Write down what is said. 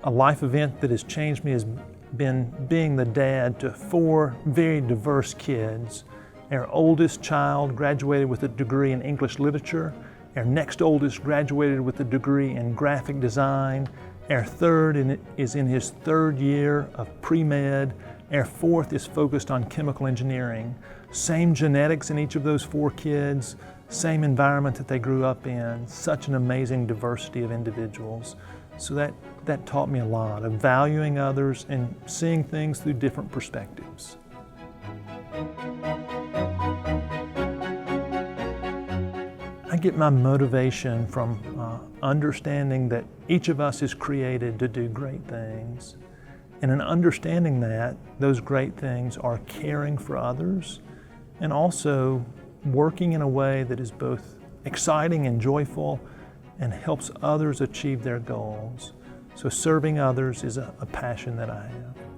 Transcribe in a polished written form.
A life event that has changed me has been being the dad to 4 very diverse kids. Our oldest child graduated with a degree in English literature. Our next oldest graduated with a degree in graphic design. Our third is in his 3rd year of pre-med. Our 4th is focused on chemical engineering. Same genetics in each of those 4 kids, same environment that they grew up in, such an amazing diversity of individuals. So that taught me a lot of valuing others and seeing things through different perspectives. I get my motivation from understanding that each of us is created to do great things. And in understanding that, those great things are caring for others and also working in a way that is both exciting and joyful and helps others achieve their goals. So serving others is a passion that I have.